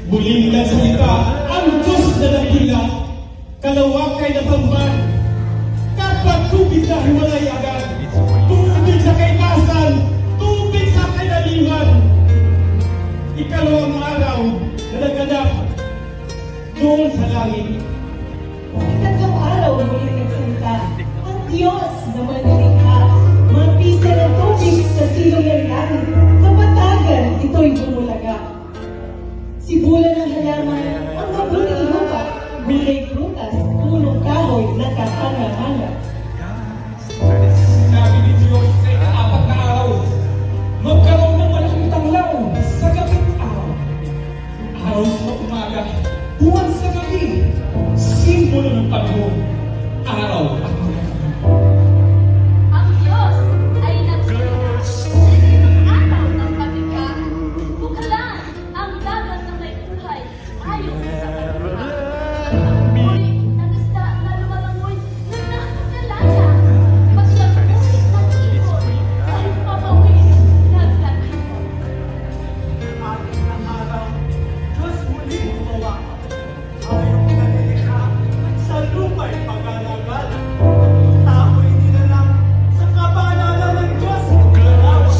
Muling nagsalita ang Diyos na nakila, kalawakay na tambad, kapag tubig na hiwalay agad, tubig sa kaitasan, tubig sa kailaliman. Ikalawang araw na naganap doon sa langit. Ikatlong araw muling nagsalita ang Diyos na manlilikha, mga pisa ng tubig sa silong ng langit, kapatagan ito'y bumulaga. Sibulan ng halaman ang mabuting lupa, gulay prutas, punong kahoy na katanga-hanga. Sabi ni Diyos sa ika-4 na araw, magkaroon ng malaking tanglaw sa gabing araw. Araw sa umaga, buwan sa gabi, simbolo ng panahon, araw at mga. Ang Diyos ay nagsulat ng araw ng kabigla, buklan ang dagat na may buhay ayon sa kabigla. Ang muli ng isda na lumalangoy na nakakalaya, paglapusin ng ibon ay pamawin ng katibon. Ating na araw, Diyos muli gumawa. Ayaw nalilikha sa lupa'y pag-alagala. Tao'y nilalang sa kabanalan ng Diyos ng larawan.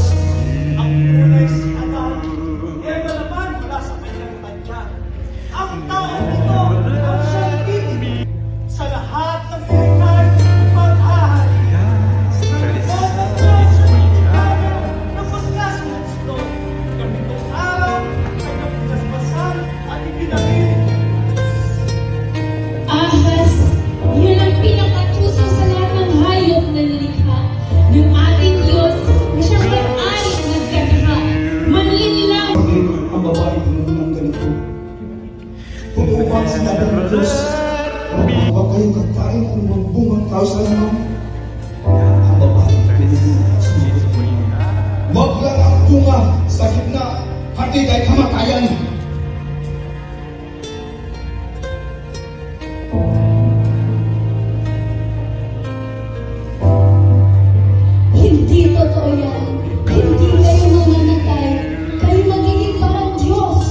Ang tunay si Adan, Eva naman mula sa kanyang tadya. Ang taong ito ang siyang tinig sa lahat ng nilikha't paghahari. Nagpapot ng Diyos ng pagkasunod sito. Ganitong araw ay napinaspasan at ipinamili. Ahas, yun ang pinakatuso sa lahat ng hayop na nilikha ng ating Diyos na siyang may-ari ng nagkatha. Manlinlang Ang babae ng ganito. Totoo ba ang sinabi ng Diyos? Huwag kayong kagkain kung magbungang tao sa lamang. Ang babae sumagot. Huwag lang ang bunga sa gitna, hati ay kamatayan. hindi totoo yan. Hindi kayo mamamatay. Kayo magiging parang Diyos.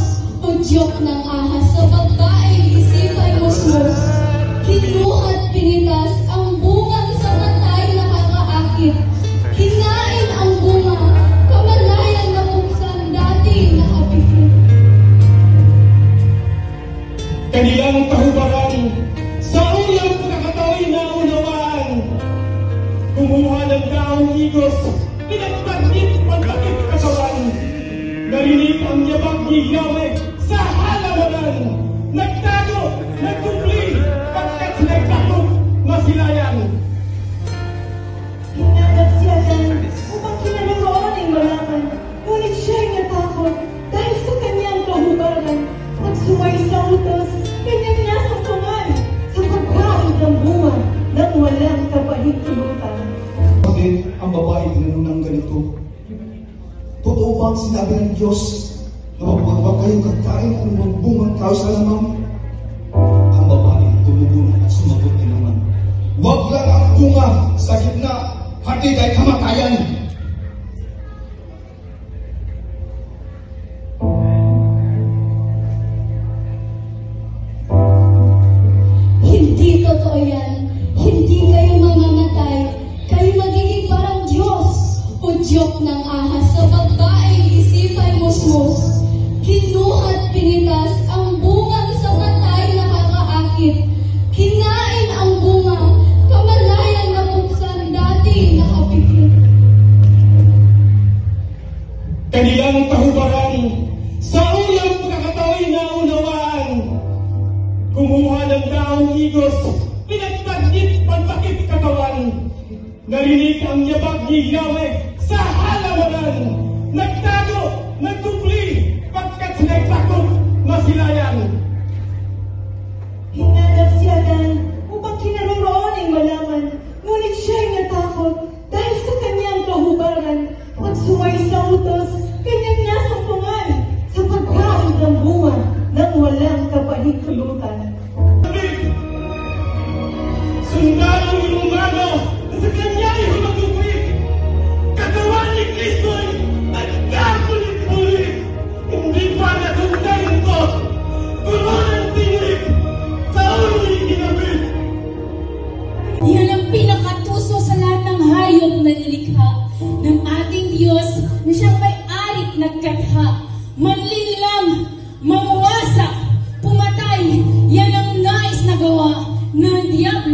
Udyok ng ahas sa babaeng isipay musmos. Kinuha't pinitas ang bungang sa matay na kakaakit. Kinain ang bunga, kamalayan na buksan dati nakapikit. Kanilang kahubaran sa ulang pagkakatao'y naunawaan. Kumuha ng daong igos, pinagtagit pagkakit kasawan. Narinig ang yabag ni Yahweh sa halamanan. Nagtago, nagtubli, pagkat sila'y takot, masilayan. Hinanap si Adan upang kinaloroon ay malaman, ngunit siya'y natakot dahil sa kanyang kahubaran. Nagsumay sa utos, kanyang nasumpungan sa pagkain ng bunga nang walang kapahintulutan. Bakit ang babae tinanong ng ganito? Totoo ba ang sinabi ng Diyos na huwag kayong kagkain kung magbungang tao sa lamang? Ang babae tumugon at sumagot din naman. Huwag lang ang bunga sa gitna, hati ay kamatayan. Hindi totoo yan. Hindi kayo mamamatay. Kayo magiging parang Diyos. Udyok ng ahas sa babaeng isipay musmos. Kinuha't pinitas ang bungang sa matay na kakaakit. Kinain ang bunga, kamalayan na buksan dati nakapikit. Kanilang kahubaran sa ulang pagkakatao'y naunawaan. Kumuha ng daong igos, pinagtagit pagkakit katawan. Narinig ang yabag ni Yahweh sa halamanan. Nagtago, nagtubli, pagkat sila'y takot, masilayan. Hinanap si Adan upang kinaloroon ay malaman, ngunit siya'y natakot dahil sa kanyang kahubaran. Nagsumay sa utos, kanyang nasumpungan sa pagkain ng bunga nang walang kapahintulutan. Sundalong Romano na sa kanya ay hinagupit. Katawan ni Kristo'y nagkakulit-ulit. Hindi pa natungkol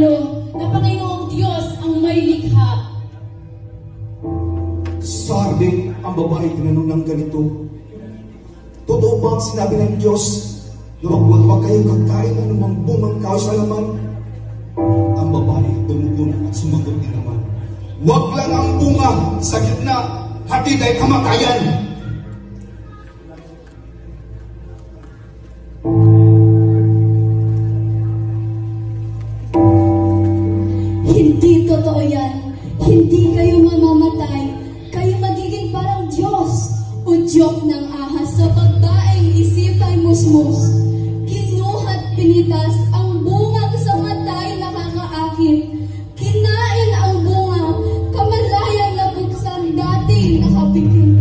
templo na Panginoong Diyos ang may likha. Sabi ang babae tinanong ng ganito, totoo ba ang sinabi ng Diyos na wag kayong kakain ng anumang bungang kahoy sa halaman? Ang babae tumugon at sumagot din naman, wag lang ang bunga sa gitna, hatid ay kamatayan. Hindi totoo yan. Hindi kayo mamamatay. Kayo magiging parang Diyos. Udyok ng ahas sa babaeng isipay musmus. Kinuhat pinitas ang bungang sa matay nakakaakit. Kinain ang bunga, kamalayan na buksan dati nakapikit.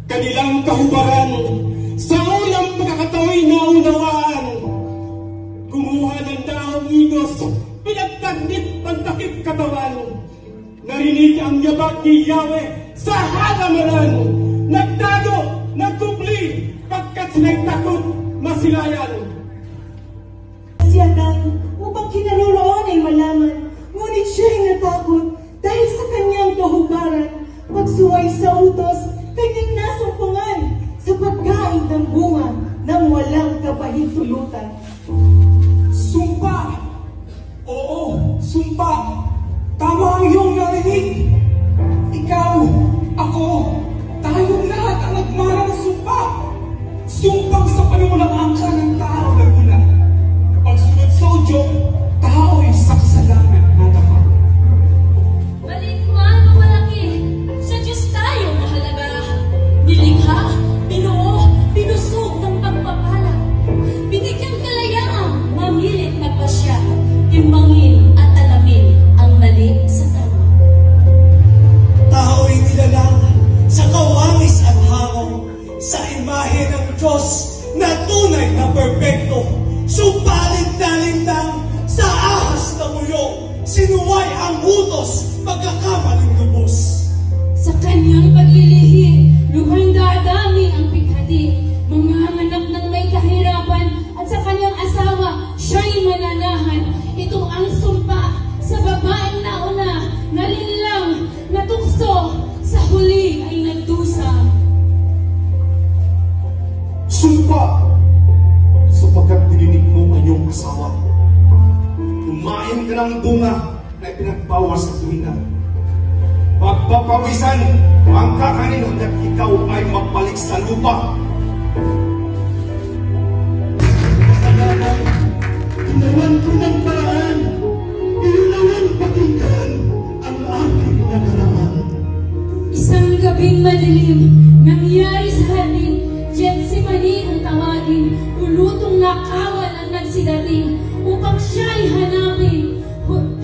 Kanilang kahubaran sa unang pagkakatao'y naunawaan. Kumuha ng daong igos, pinagtagdit pagtakip katawan. Narinig ang yabag ni Yahweh sa halamanan. Nagtago, nagkubli, pagkat sila'y takot, masilayan. Si Adan upang kinaroroon ay malaman, ngunit siya'y natakot dahil sa kanyang kahubaran. Pagsuway sa utos, kanyang nasumpungan sa pagkain ng bunga ng walang kabahintulutan. Sumpa! Oo, sumpa! Tama ang iyong narinig! Ikaw, ako, tayong lahat ang nagmarang sumpa! Sumpang sa panulang angka ng tao na guna. Kapag sunod sa udyok, tao'y saksalangan na dapat. Maliit man o malaki, sa Diyos tayo mahalaga. Nilikha, binuo, binusog ng pagpapala. Binigyang kalayaan, mamilit nagpasya. Timbangin at alamin ang mali sa tama. Tao'y nilalang sa kawangis at hango, sa imahe ng Diyos na tunay na perpekto. Subalit dalintang sa ahas na muyo, sinuway ang utos, pagkakamaling lubos. Sa kanyang paglilihi, luhang dadami ang pighati. Mga anak ng may kahirapan at sa kanyang asawa, siya'y mananahan. Ito ang sumpa sa babaeng nauna, nalinlang, natukso, sa huli ay nagdusa. Sumpa, sapagkat dininig mo ang iyong asawa. Kumain ka ng bunga na pinagbawas sa tuwina. Pagpapawisan ang kakanin hanggat ikaw ay mapalik sa lupa. Ginawan ko ng paraan, ilinawang pakinggan ang aking nakaraan. Isang gabing madilim, nangyari sa hardin, Getsemani ang tawagin, ulutong nakawan ang nagsidating, upang siya'y hanapin.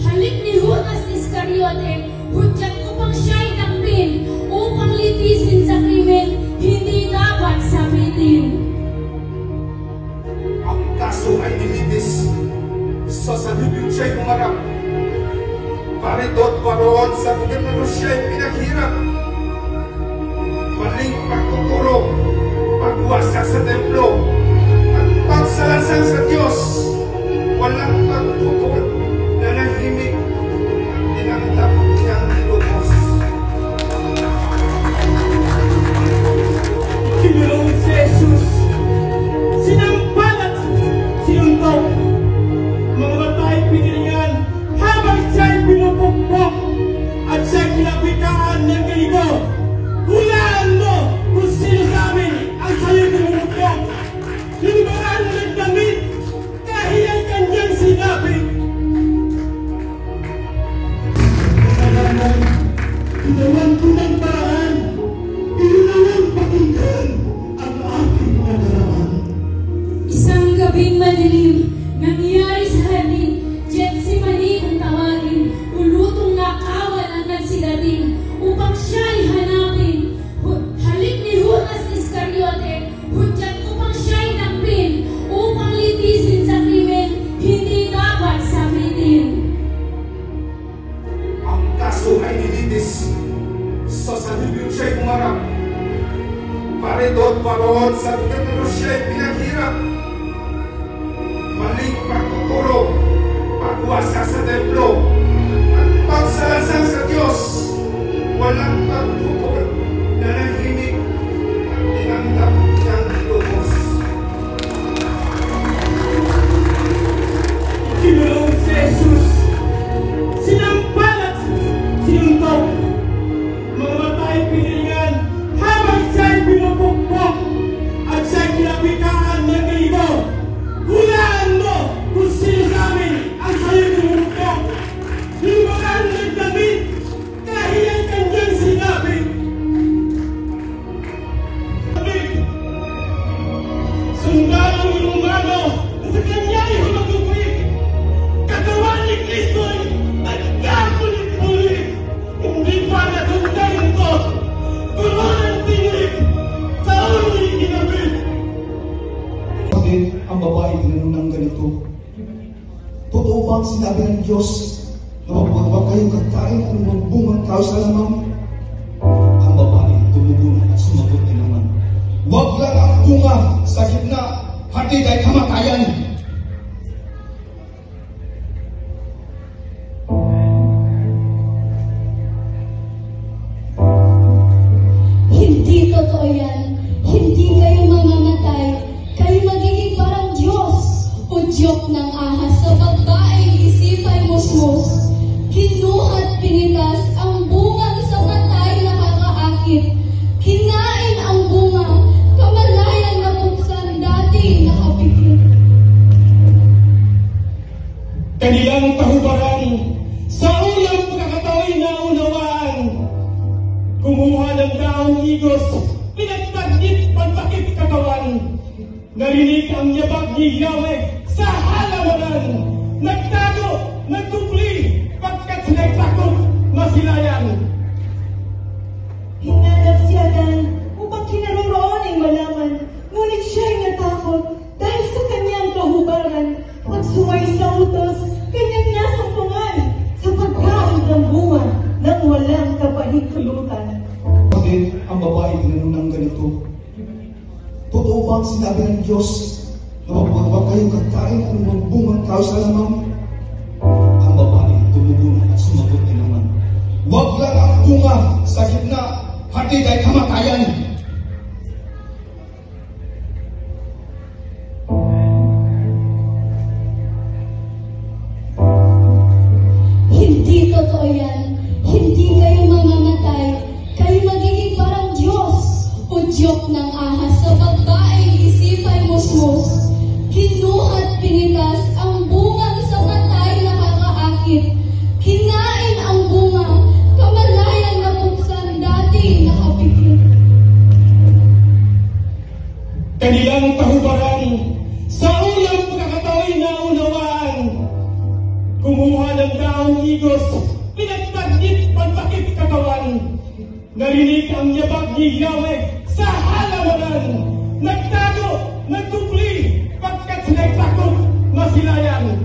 Halik ni Judas Iscariote, hudyat upang siya'y takbin, upang litisin sa krimen, hindi dapat sabitin. Ang kaso ay nilitis, sa salibing siya'y humarap. Parito at paroon sa gobernador siya'y pinaghirap. Maling pagtuturo, pagwasak sa templo, at pagsalansang sa Diyos, walang pagtukol na nahimik, tinanggap niyang lubos. Kinulong si Jesus, sinampal at sinuntok. Mga batay piniringan habang siya'y pinupukpok at siya'y pinapitaan ng ganito. Hulaan mo kung sino sa amin ang sa'yo pinupukpok. Linibaraan mo ng damit dahil ang kanyang sinabi. Ginawan ko ng paraan, ilinawang pakinggan ang aking nakaraan. Isang gabing madilim, nangyari sa hardin, Getsemani ang tawagin, ulutong nakawan ang nagsidating, upang siya'y hanapin. Halik ni Judas Iscariote, hudyat upang siya'y takbin, upang litisin sa krimen, hindi dapat sabitin. Ang kaso ay nilitis, sa salibing siya'y humarap. Parito at paroon sa gobernador siya'y pinaghirap. maling pagtuturo, pagwasak sa templo, at pagsalasang sa Diyos, walang pagtukol, nanahimik at tinanggap ng lubos. Kinulong si Jesus, sinampal at sinuntok, mga matay pinilingan habang siya'y pinupukpok at siya'y pinapikaan ng ganito. Hulaan mo kung sino sa amin ang sa'yo pinupukpok. Yung mga nagdamit kahit ang kanyang sinabi. Sundalong Romano sa kanya'y humagupit. Katawan ni Kristo'y nagkakulit-kulit. Hindi pa natundang ito. Puro ng tinglig sa ulo'y ginabit. Bakit ang babae ginanong ng ganito? Totoo ba ang sinabi ng Diyos na huwag kayong kakain kung magbungang tao sa lamang? Ang babae tumugon at sumagot din naman, huwag lang ang bunga sa gitna, hati kay kamatayan. Hindi totoo yan. Hindi kayo mamamatay. Kayo magiging parang Diyos. Udyok ng ahas sa babaeng isipay musmos. Kinuha't pinitas ang bungang sa matay nakakaakit. Kinain ang bunga, kamalayan na buksan dati nakapikit. Kanilang kahubaran sa unang pagkakatao'y naunawaan. Kumuha ng daong igos, pinagtagit pagtakip katawan. Narinig ang yabag ni Yahweh sa halamanan. Nagtago, nagtupli, pagkat sila'y takot, masilayan. Hinanap si Adan upang kinaroroon ay malaman, ngunit siya'y natakot dahil sa kanyang kahubaran. Pagsuway sa utos, kanyang nasumpungan sa pagkain ng bunga nang walang kapahintulutan. Bakit ang babae ginanong ng ganito? Totoo ba ang sinabi ng Diyos na huwag kayong kakain kung magbungang tao sa lamang? Ang babae tumugon at sumagot din naman, huwag lang ang bunga sa gitna, hati kay kamatayan. Hindi totoo yan. Hindi kayo mamamatay. Kayo magiging parang Diyos. Udyok ng ahas sa babaeng isipay musmos. Kinuha't pinitas ang bungang sa matay nakakaakit. Kinain ang bunga, kamalayan na buksan dati nakapikit. Kanilang kahubaran sa unang pagkakatao'y naunawaan. Kumuha ng daong igos, pinagtagit pagtakip katawan. Narinig ang yabag ni Yahweh sa halamanan. Nagtago, nagtupli, pagkat sila'y takot, masilayan.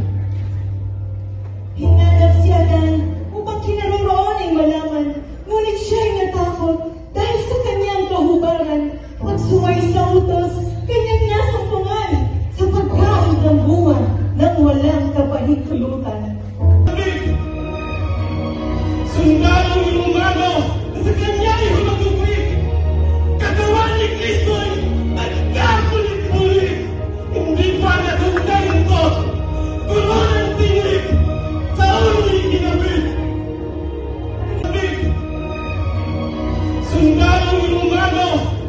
Hinanap si Adan upang kinaroroon ay malaman, ngunit siya'y natakot dahil sa kanyang kahubaran. Pagsuway sa utos, kanyang nasumpungan sa pagkain ng bunga nang walang kapahintulutan. Sundalong Romano sa kanya'y humagupit. Katawan ni Kristo'y nagkakulit-kulit. Hindi pa natundang ito. Puro ng tinglig sa ulo'y ginabit. Sundalong Romano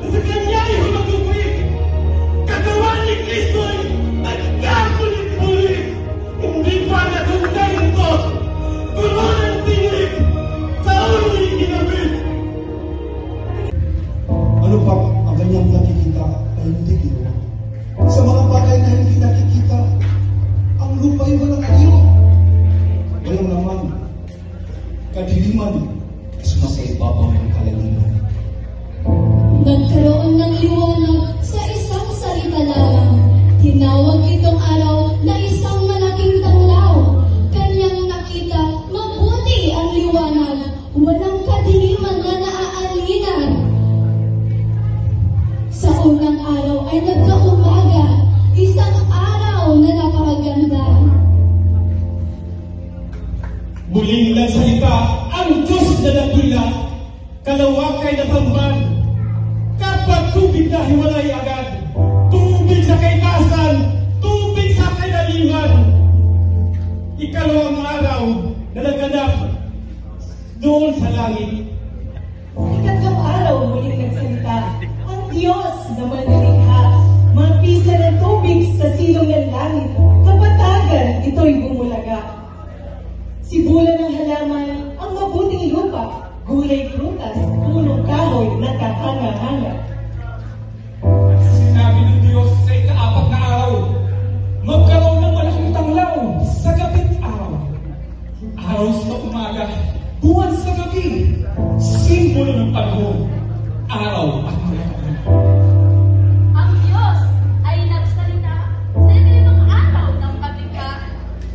sa kanya'y humagupit. Katawan ni Kristo'y nagkakulit-kulit. Hindi pa natundang ito. Puro ng tinglig sa ulo'y ginabit. Ano pa ang kanyang nakikita ay hindi ginawa? Sa mga bagay na hindi nakikita, ang lupa'y walang aliw. Walang laman, kadiliman, sumasaibabaw ng kalaliman. Nagkaroon ng liwanag sa isang salita lamang. Tinawag itong araw na isang malaking tanglaw. Kanyang nakita, mabuti ang liwanag. Walang kadiliman na naaalinan. Sa unang araw ay nagkaumaga, isang araw na nakahagilap. nagsalita ang Diyos na dakila, kalawakay na tamban, kapag tubig na hiwalay agad, tubig sa kaitasan, tubig sa kainalingan. Ikalawang araw na naganap doon sa langit. Ikatlong araw muling nagsalita ang Diyos na manlilikha, mga pisa ng tubig sa silong ng langit, kapatagan ito'y bumulaga. Sibulan ng halaman ang mabuting lupa, gulay prutas, punong kahoy na kakanga-hanga. Sinabi ng Diyos sa ikaapat na araw, magkaroon ng malaking tanglaw sa gabing araw. Araw sa umaga, buwan sa gabi, simbolo ng panahon, araw at maghapon. Ang Diyos ay nagsalita sa ikalimang araw ng paglikha.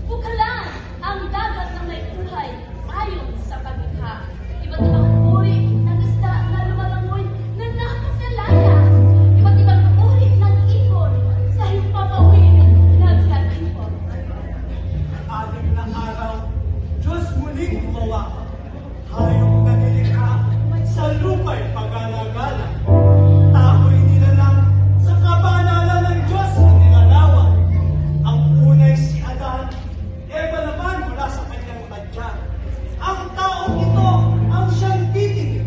Buklan ang dagat na may buhay ayon sa paglikha. Iba't ibang uri ng isda na lumalangoy na nakakalaya. Iba't ibang uri ng ibon sa himpapawid nagkatipon. Anim na araw, Diyos muling gumawa. Hayong nanilikha sa lupa'y pag-alagala. Tako'y nilalang sa kabanalan ng Diyos na nilalawan. Ang unay si Adan, Eva naman mula sa kanyang tadya. Ang taong ito ang siyang titig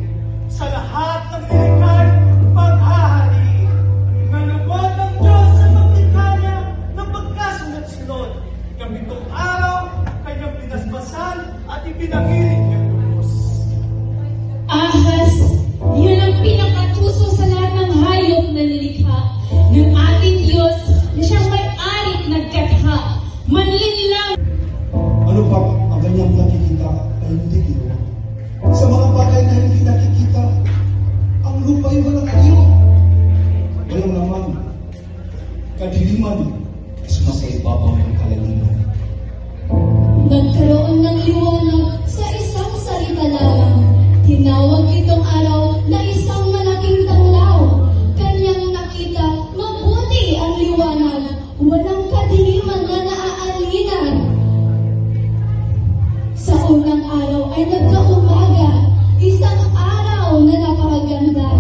sa lahat ng nilikha't paghahari. Nalubod ng Diyos sa paglikha niya ng pagkasunod-sunod. Gabitong araw, kanyang pinaspasan at ipinangiling niyang lubos. Ahas, yun ang pinakatuso sa lahat ng hayop na nilikha ng ating Diyos na siyang may-ari't nagkatha. Manlinlang Ano pa ang kanyang nakikita ay hindi ginawa. Sa mga bagay na hindi nakikita, ang lupa ay walang aliw. Walang laman, kadiliman, sumasa ibabaw ng kalaliman. nagkaroon ng liwanag sa isang salita lamang. Tinawag itong araw na isang malaking tanglaw. Kanyang nakita, mabuti ang liwanag, walang kadiliman na naaalinan. Sa unang araw ay nagkaumaga, isang araw na napakaganda.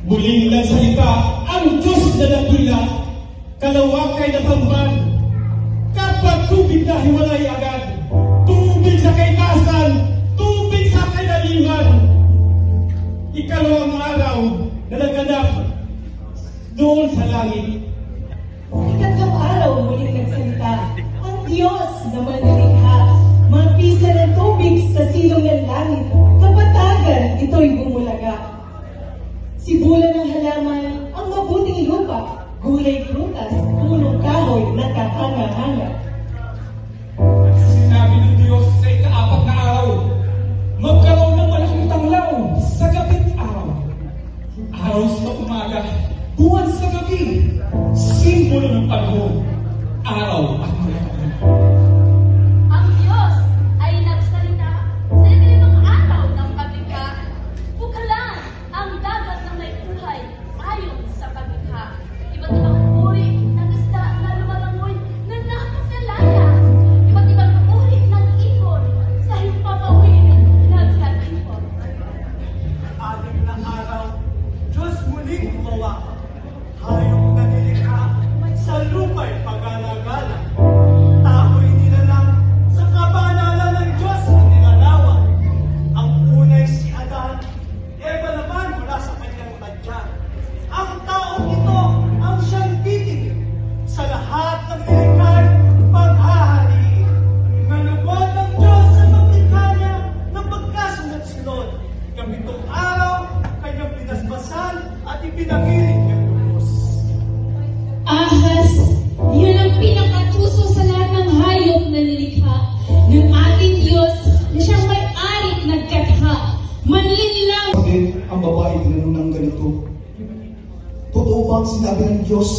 Muling nagsalita ang Diyos na dakila, kalawakay na tamban, kapag tubig na hiwalay agad, tubig sa kaitasan, tubig sa kainalingan. Ikalawang araw na naganap doon sa langit. Ikatlong araw muling nagsalita ang Diyos na manlilikha, mga pisa ng tubig sa silong ng langit, kapatagan ito'y bumulaga. Sibulan ng halaman ang mabuting lupa, gulay prutas, punong kahoy na kakanga-hanga. Sinabi ng Diyos sa ikaapat na araw, magkaroon ng malaking tanglaw sa gabing araw. Araw sa umaga, buwan sa gabi, simbolo ng panahon, araw at maghapon. Ang Diyos ay nagsalita sa ikalimang araw ng paglikha. Buklan ang dagat na may buhay ayon sa paglikha. Iba't ibang uri ng isda na lumalangoy na nakakalaya. Iba't ibang uri ng ibon sa himpapawid nagkatipon. Anim na araw, Diyos muling gumawa. Hayong nanilikha sa lupa'y pag-alagala. Tako'y nilalang sa kabanalan ng Diyos na nilalawan. Ang unay si Adan, Eva naman mula sa kanyang tadya. Ang taong ito ang siyang titig sa lahat ng nilikha't paghahari. Nalubod ng Diyos sa paglikha niya ng pagkasunod-sunod. Gabitong araw, kanyang pinaspasan at ipinangiling niyang lubos. Ahas, yun ang pinakatuso sa lahat ng hayop na nilikha ng ating Diyos na siyang may-ari't nagkatha. Manlinlang Bakit ang babae ginanong ng ganito? Totoo ba ang sinabi ng Diyos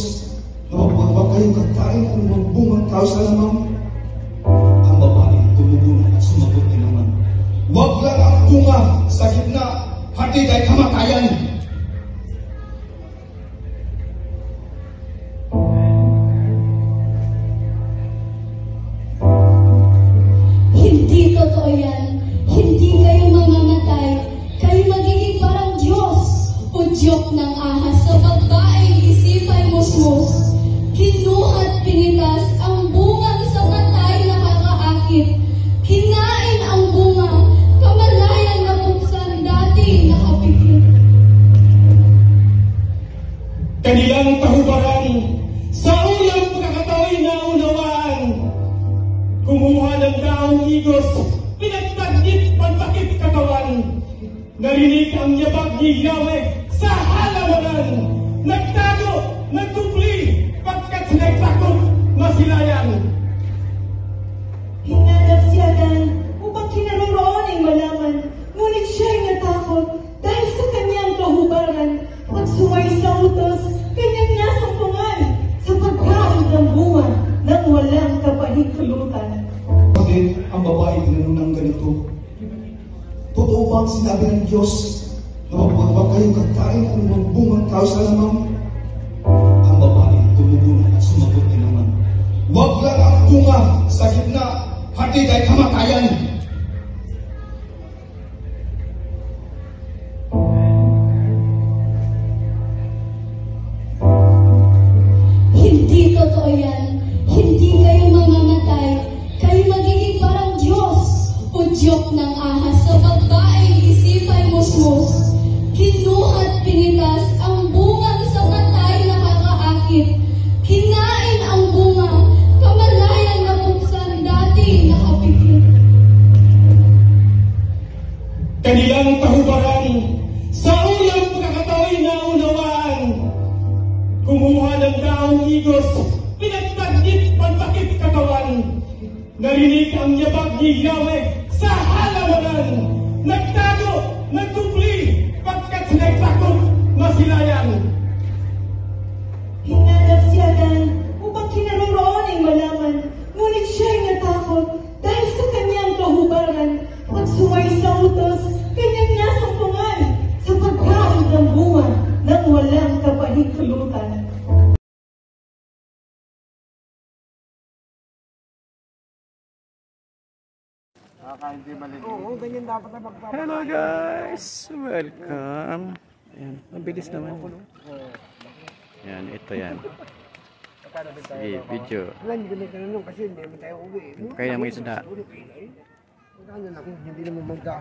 na huwag kayong kakain kung magbungang kahoy sa lamang? Ang babae tumugunan at sumagot din naman, huwag lang ang bunga sa gitna, hati ay kamatayan. udyok ng ahas sa babaeng isipay musmos. Kinuhat pinitas ang bungang sa matay nakakaakit. Kinain ang bunga, kamalayan na buksan dati nakapikit. Kanilang tahubaran, sa unang pagkakatao'y naunawaan. Kumuha ng daong igos, pinagtagit pagtakip katawan. Narinig ang yabag ni Yahweh sa halamanan. Nagtago, nagtubli, pagkat sila'y takot, masilayan. Hinanap si Adan upang kinarorooning malaman, ngunit siya'y natakot dahil sa kanyang kahubaran. Pagsuway sa utos, kanyang nasumpungan sa pagkain ng bunga nang walang kapahintulutan. Bakit ang babae tinanong ng ganito? Totoo ba ang sinabi ng Diyos na huwag kayong kakain kung magbungang kahoy sa lamang? Ang babae tumugunan at sumagot din naman, huwag lang ang bunga sa gitna, hati ay kamatayan. Hindi totoo yan. Hindi kayo mamamatay. Kayo magiging parang Diyos. Udyok ng ahas sa babaeng isipay musmos. Kinuhat pinitas ang bungang sa matay nakakaakit. Kinain ang bunga, kamalayan na buksan dati nakapikit. Kanilang tahubaran, sa unang pagkakatao'y naunawaan. Kumuha ng daong igos, pinagtagit pagtakip katawan. Narinig ang yabag ni Yahweh sa halamanan. Nagtago, nagtubli, pagkat sila'y takot, masilayan. Hinanap si Adan upang kinarorooning malaman, ngunit siya'y natakot dahil sa kanyang kahubaran. Pagsuway sa utos, kanyang nasumpungan sa pagkain ng bunga nang walang kapahintulutan. Hello guys! Welcome! Ayan, ang bilis naman. Ayan, ito yan. Sige, video. Hindi ko na tanong kasi hindi naman tayo uwi. Kaya may isda. Ano na kung hindi naman magda.